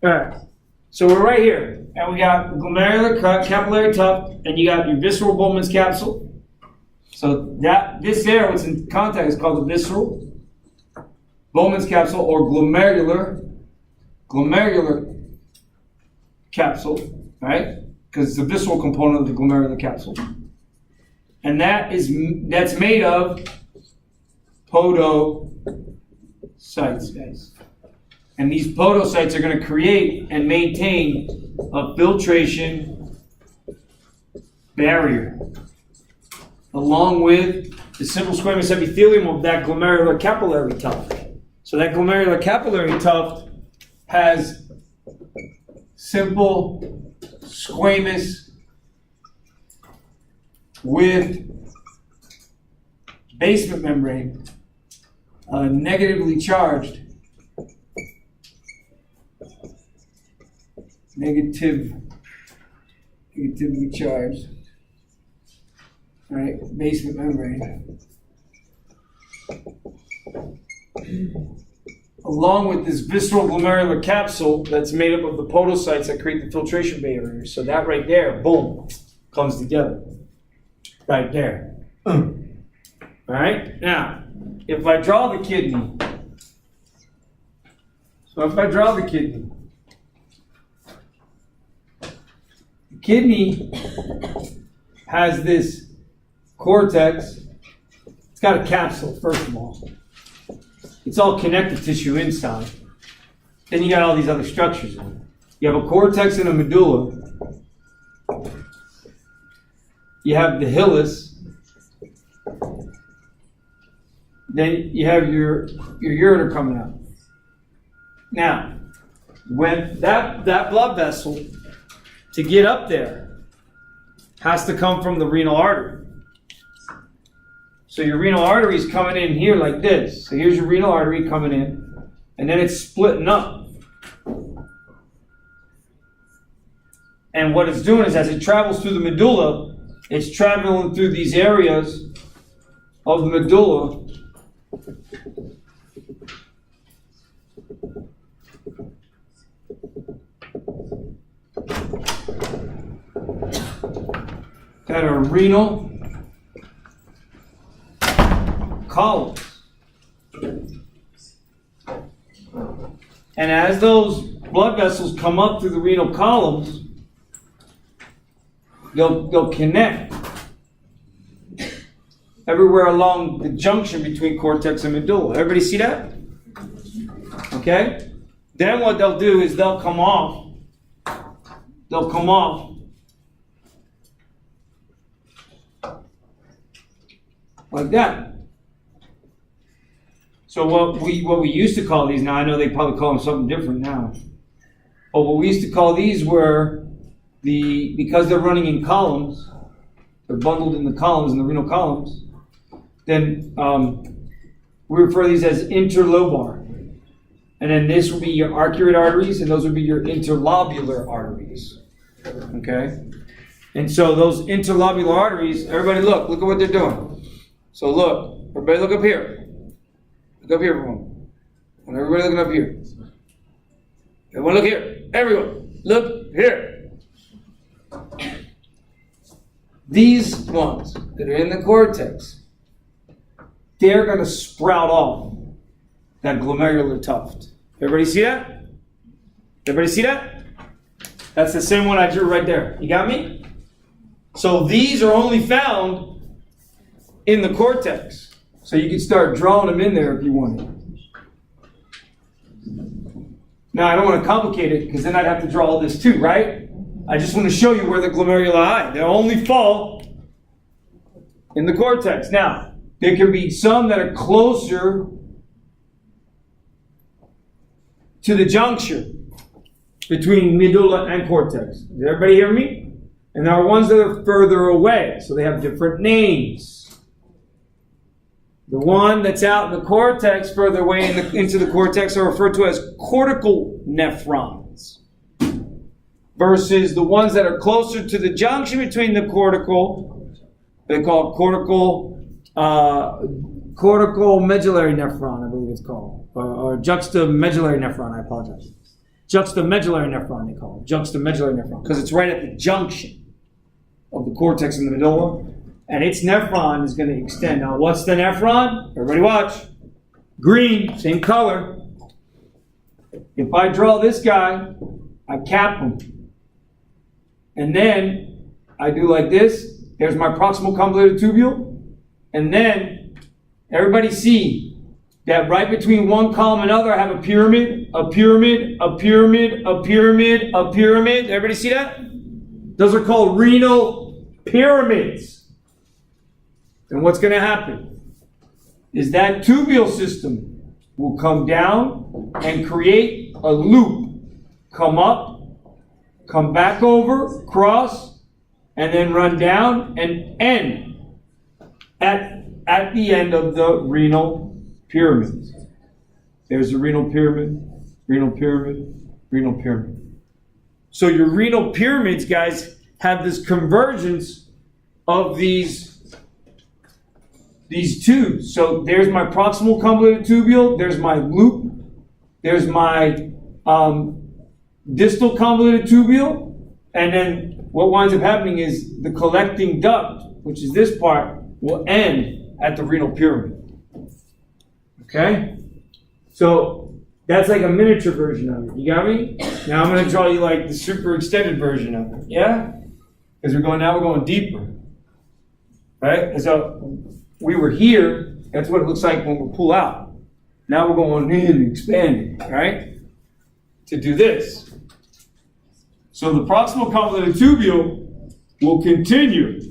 All right. So we're right here, and we got glomerular capillary tuft, and you got your visceral Bowman's capsule. So this there, what's in contact, is called the visceral Bowman's capsule or glomerular capsule, right? Because it's the visceral component of the glomerular capsule, and that's made of podocytes, guys. And these podocytes are going to create and maintain a filtration barrier, along with the simple squamous epithelium of that glomerular capillary tuft. So that glomerular capillary tuft has simple squamous with basement membrane, negatively charged. Negatively charged, right? Basement membrane, along with this visceral glomerular capsule that's made up of the podocytes that create the filtration barrier. So that right there, boom, comes together, right there. All right. Now, if I draw the kidney, the kidney has this cortex. It's got a capsule, first of all. It's all connective tissue inside. Then you got all these other structures in it. You have a cortex and a medulla. You have the hilus. Then you have your ureter coming out. Now, when that blood vessel, to get up there, has to come from the renal artery. So your renal artery is coming in here like this. So here's your renal artery coming in, and then it's splitting up. And what it's doing is, as it travels through the medulla, it's traveling through these areas of the medulla that are renal columns. And as those blood vessels come up through the renal columns, they'll connect everywhere along the junction between cortex and medulla. Everybody see that? Okay? Then what they'll do is they'll come off like that. So what we used to call these, now I know they probably call them something different now, but what we used to call these were because they're running in columns, they're bundled in the columns, in the renal columns, then we refer to these as interlobar. And then this will be your arcuate arteries, and those would be your interlobular arteries. Okay? And so those interlobular arteries, everybody look at what they're doing. So look, everybody look up here. Look up here for a moment. And everybody looking up here. Everyone look here. Everyone, look here. These ones that are in the cortex, they're going to sprout off that glomerular tuft. Everybody see that? Everybody see that? That's the same one I drew right there. You got me? So these are only found in the cortex. So you can start drawing them in there if you wanted. Now I don't want to complicate it because then I'd have to draw all this too, right? I just want to show you where the glomeruli, they only fall in the cortex. Now, there can be some that are closer to the junction between medulla and cortex. Does everybody hear me? And there are ones that are further away, so they have different names. The one that's out in the cortex, further away into the cortex, are referred to as cortical nephrons, versus the ones that are closer to the junction between the cortical, they call cortical medullary nephron, I believe it's called, or juxtamedullary nephron, I apologize. juxtamedullary nephron, they call it. Juxtamedullary nephron, because it's right at the junction of the cortex and the medulla. And its nephron is going to extend. Now, what's the nephron? Everybody watch. Green, same color. If I draw this guy, I cap him. And then I do like this. There's my proximal convoluted tubule. And then everybody see that right between one column and another, I have a pyramid, a pyramid, a pyramid, a pyramid, a pyramid. Everybody see that? Those are called renal pyramids. And what's going to happen is that tubule system will come down and create a loop. Come up, come back over, cross, and then run down and end at the end of the renal pyramid. There's the renal pyramid, renal pyramid, renal pyramid. So your renal pyramids, guys, have this convergence of these tubes. So there's my proximal convoluted tubule, there's my loop, there's my distal convoluted tubule, and then what winds up happening is the collecting duct, which is this part, will end at the renal pyramid. Okay? So that's like a miniature version of it. You got me? Now I'm going to draw you like the super extended version of it. Yeah? Because we're going deeper. Right? And so we were here, that's what it looks like when we pull out. Now we're going in and expanding, right? To do this. So the proximal convoluted tubule will continue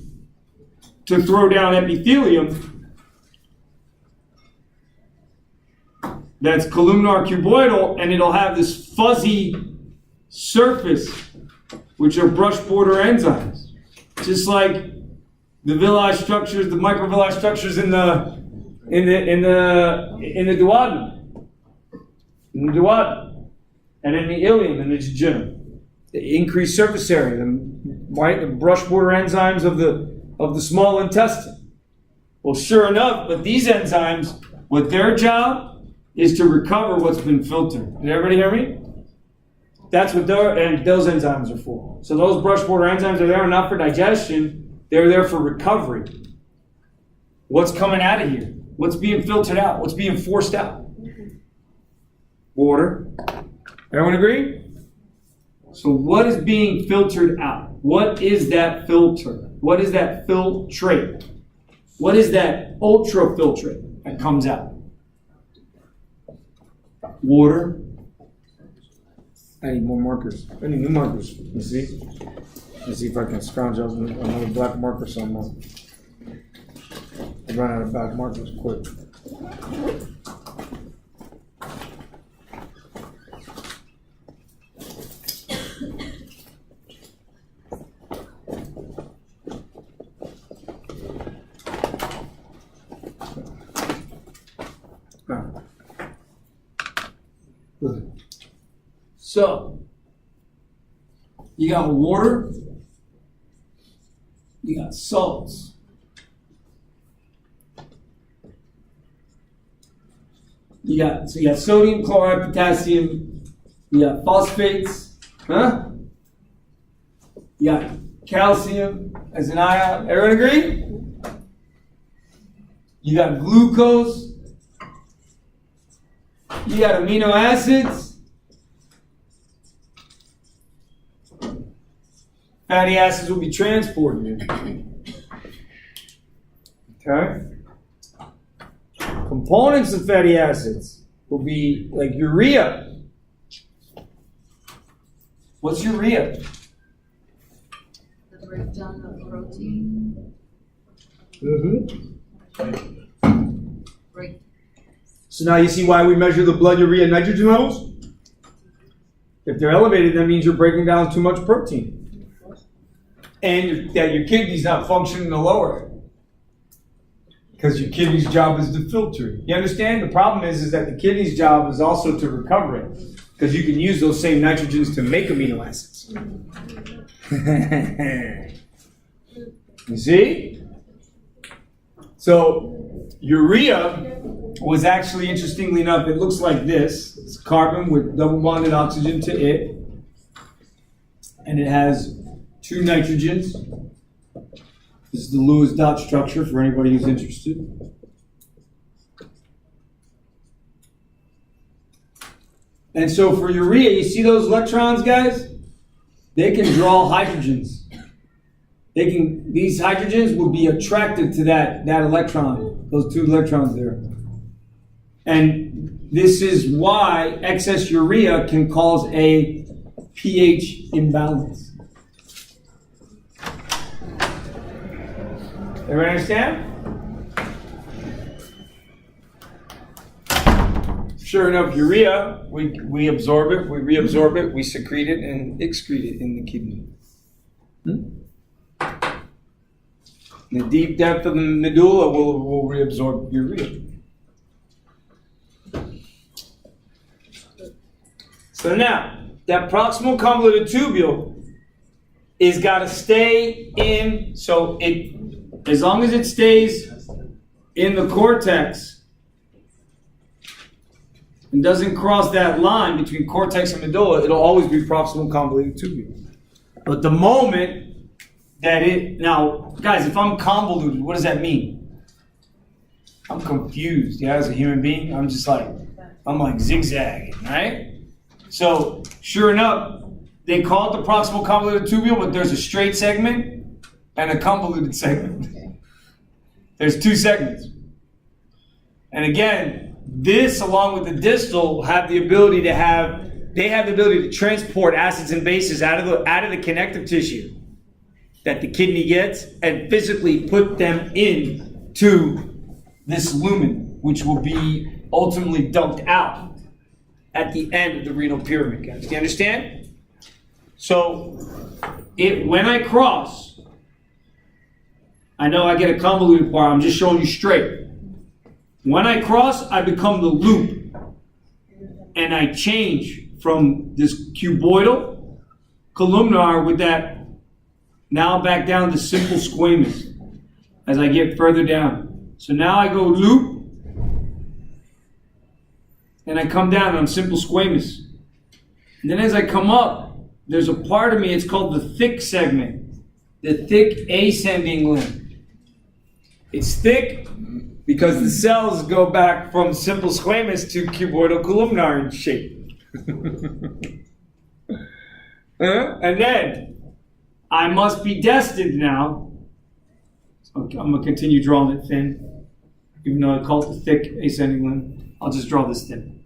to throw down epithelium that's columnar cuboidal, and it'll have this fuzzy surface, which are brush border enzymes. Just like the villi structures, the microvilli structures in the duodenum, and in the ileum and the jejunum. The increased surface area, the brush border enzymes of the small intestine. Well, sure enough, but these enzymes, what their job is to recover what's been filtered. Did everybody hear me? That's what those enzymes are for. So those brush border enzymes are there not for digestion. They're there for recovery. What's coming out of here? What's being filtered out? What's being forced out? Water. Everyone agree? So what is being filtered out? What is that filter? What is that filtrate? What is that ultrafiltrate that comes out? Water. I need more markers. I need new markers. You see? Let's see if I can scrounge up another black marker somewhere. I run out of black markers quick. Good. So, you got water, you got salts, you got sodium, chloride, potassium, you got phosphates, huh? You got calcium as an ion. Everyone agree? You got glucose, you got amino acids, fatty acids will be transported. Okay? Components of fatty acids will be like urea. What's urea? The breakdown of protein. Break. So now you see why we measure the blood urea nitrogen levels? If they're elevated, that means you're breaking down too much protein. And that your kidney's not functioning to lower it. Because your kidney's job is to filter it. You understand? The problem is that the kidney's job is also to recover it. Because you can use those same nitrogens to make amino acids. You see? So, urea was actually, interestingly enough, it looks like this. It's carbon with double bonded oxygen to it. And it has 2 nitrogens. This is the Lewis dot structure for anybody who's interested. And so for urea, you see those electrons, guys? They can draw hydrogens. These hydrogens will be attracted to that electron, those 2 electrons there. And this is why excess urea can cause a pH imbalance. Everybody understand? Sure enough, urea, we absorb it, we reabsorb it, we secrete it, and excrete it in the kidney. The deep depth of the medulla will reabsorb urea. So now, that proximal convoluted tubule is got to stay in, so as long as it stays in the cortex and doesn't cross that line between cortex and medulla, it'll always be proximal convoluted tubule. But the moment that now, guys, if I'm convoluted, what does that mean? I'm confused, as a human being. I'm like zigzagging, right? So, sure enough, they call it the proximal convoluted tubule, but there's a straight segment and a convoluted segment. There's 2 segments. And again, this, along with the distal, have the ability to transport acids and bases out of the connective tissue that the kidney gets and physically put them into this lumen, which will be ultimately dumped out at the end of the renal pyramid, guys. Do you understand? So, when I cross, I know I get a convoluted part. I'm just showing you straight. When I cross, I become the loop. And I change from this cuboidal columnar with that, now back down to simple squamous as I get further down. So now I go loop, and I come down on simple squamous. And then as I come up, there's a part of me, it's called the thick segment, the thick ascending limb. It's thick because the cells go back from simple squamous to cuboidal columnar in shape. And then I must be destined now. So I'm going to continue drawing it thin, even though I call it the thick ascending limb. I'll just draw this thin.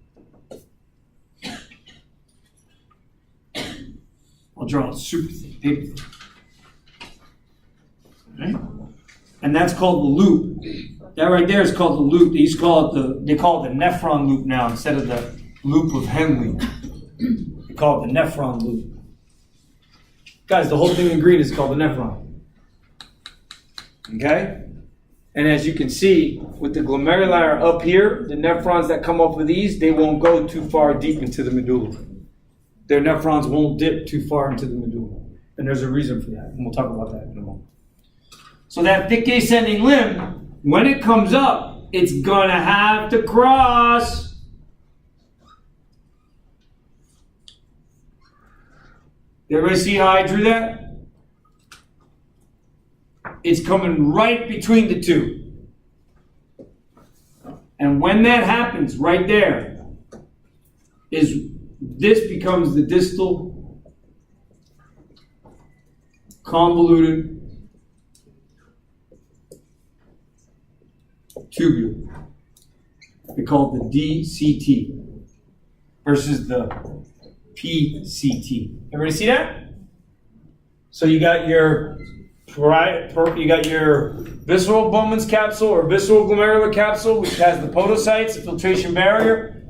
I'll draw it super thin, paper thin. Right? And that's called the loop. That right there is called the loop. They call it the nephron loop now instead of the loop of Henle. They call it the nephron loop. Guys, the whole thing in green is called the nephron. Okay? And as you can see, with the glomeruli up here, the nephrons that come off of these, they won't go too far deep into the medulla. Their nephrons won't dip too far into the medulla. And there's a reason for that. And we'll talk about that in a moment. So that thick ascending limb, when it comes up, it's going to have to cross. Everybody see how I drew that? It's coming right between the 2. And when that happens, right there, this becomes the distal convoluted tubule. They call it the DCT versus the PCT. Everybody see that? So you got your visceral Bowman's capsule or visceral glomerular capsule, which has the podocytes, the filtration barrier.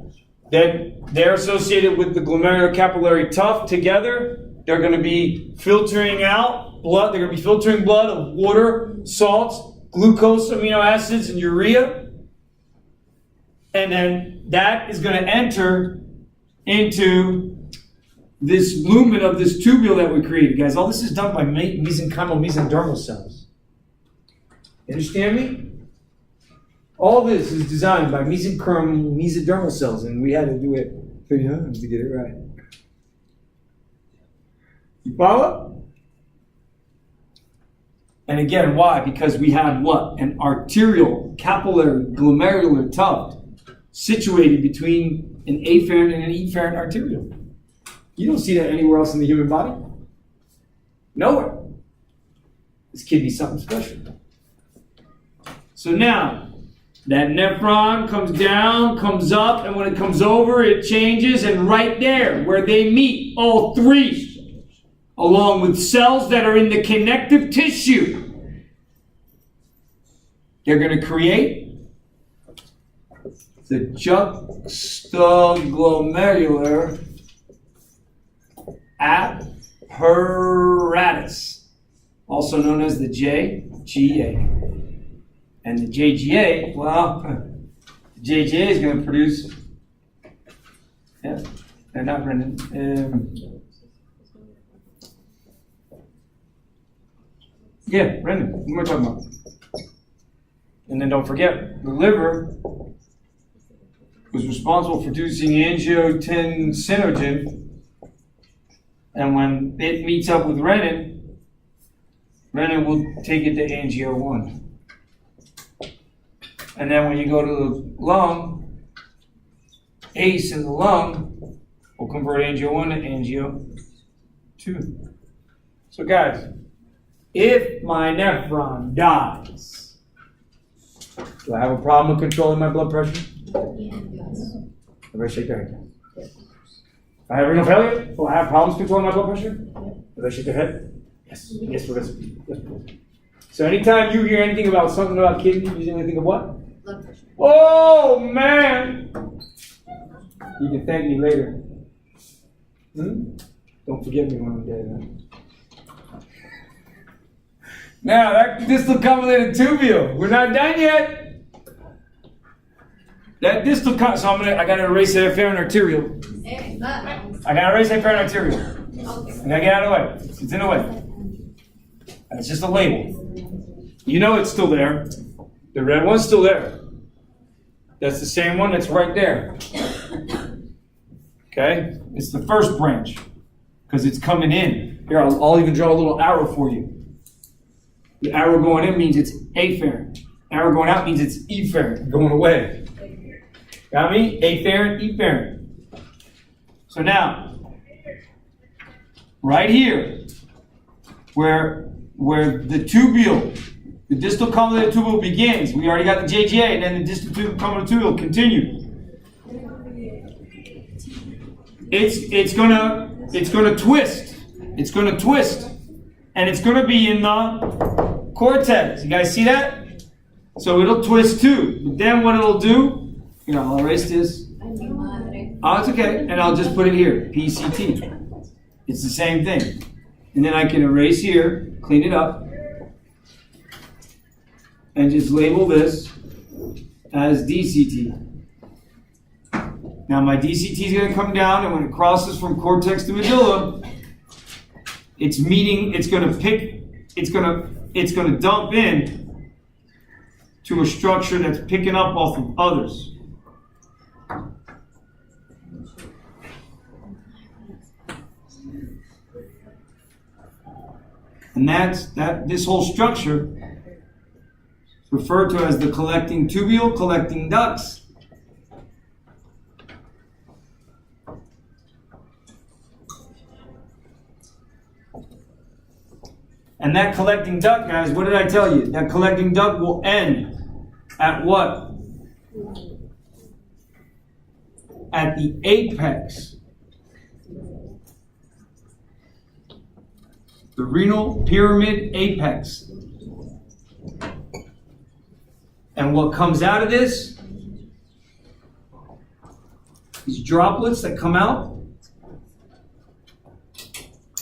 Then they're associated with the glomerular capillary tuft together. They're going to be filtering out blood. They're going to be filtering blood of water, salts, glucose, amino acids, and urea. And then that is going to enter into this lumen of this tubule that we created. Guys, all this is done by mesenchymal, mesendermal cells. You understand me? All this is designed by mesodermal cells, and we had to do it 3 times to get it right. You follow? And again, why? Because we have what? An arterial, capillary, glomerular tuft situated between an afferent and an efferent arteriole. You don't see that anywhere else in the human body. Nowhere. This kidney's something special. So now, that nephron comes down, comes up, and when it comes over, it changes, and right there, where they meet, all three, along with cells that are in the connective tissue, they're going to create the juxtaglomerular apparatus, also known as the JGA. And the JGA, well, the JGA is going to produce, yeah, and not Brendan. Yeah, Brendan, what am I talking about? And then don't forget, the liver was responsible for producing angiotensinogen, and when it meets up with renin, renin will take it to angio 1. And then when you go to the lung, ACE in the lung will convert angio 1 to angio 2. So guys, if my nephron dies, do I have a problem with controlling my blood pressure? Yes. Everybody shake their head. If I have renal failure, will I have problems controlling my blood pressure? Everybody shake their head. Yes. Yes, we're going to. So anytime you hear anything about something about kidney, you usually think of what? Blood pressure. Oh, man! You can thank me later. Don't forget me when I'm dead. Huh? Now, that distal convoluted tubule. We're not done yet. That distal so I gotta erase that afferent arteriole. I gotta erase that afferent arteriole. I gotta get out of the way. It's in the way. It's just a label. You know it's still there. The red one's still there. That's the same one that's right there. Okay? It's the first branch. Because it's coming in. Here, I'll even draw a little arrow for you. The arrow going in means it's afferent. Arrow going out means it's efferent, going away. Got me? Afferent, efferent. So now, right here, where the tubule, the distal convoluted tubule begins, we already got the JGA, and then the distal convoluted tubule continues. It's gonna twist. It's gonna twist, and it's gonna be in the cortex. You guys see that? So it'll twist too. But then what it'll do? I'll erase this. Oh, it's okay. And I'll just put it here, PCT. It's the same thing. And then I can erase here, clean it up, and just label this as DCT. Now my DCT is going to come down, and when it crosses from cortex to medulla, it's going to dump in to a structure that's picking up off of others. And this whole structure is referred to as the collecting tubule, collecting ducts. And that collecting duct, guys, what did I tell you? That collecting duct will end at what? At the apex. The renal pyramid apex. And what comes out of this, these droplets that come out,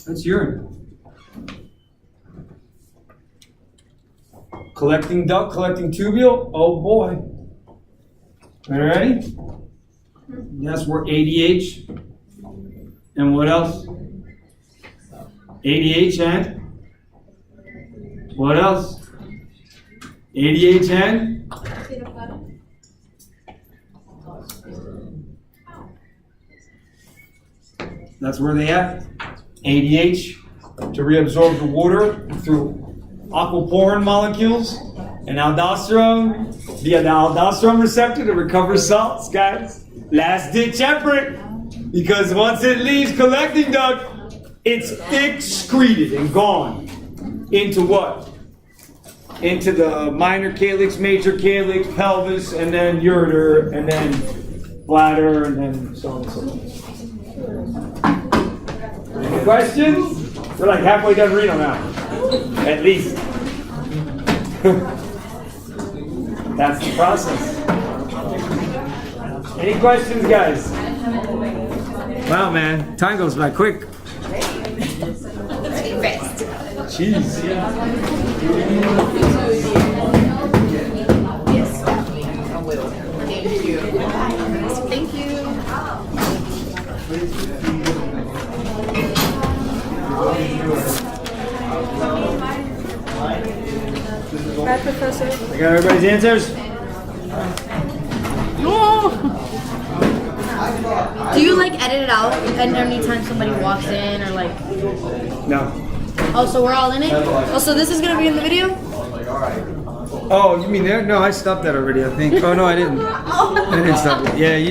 that's urine. Collecting duct, collecting tubule, oh boy. Are you ready? That's where ADH, and what else? ADH and? What else? ADH and? That's where they at. ADH, to reabsorb the water through aquaporin molecules. And aldosterone, via the aldosterone receptor to recover salts, guys. Last ditch effort. Because once it leaves collecting duct, it's excreted and gone. Into what? Into the minor calyx, major calyx, pelvis, and then ureter, and then bladder, and then so on and so forth. Any questions? We're like halfway done renal now. At least. That's the process. Any questions, guys? Wow, man. Time goes by quick. Jeez. Yes, I will. Thank you. Thank you. Bye, Professor. I got everybody's answers? No! Do you like edit it out and anytime somebody walks in or like? No. Oh, so we're all in it? Oh, so this is gonna be in the video? Oh, you mean there? No, I stopped that already, I think. Oh, no, I didn't. I didn't stop it. Yeah, you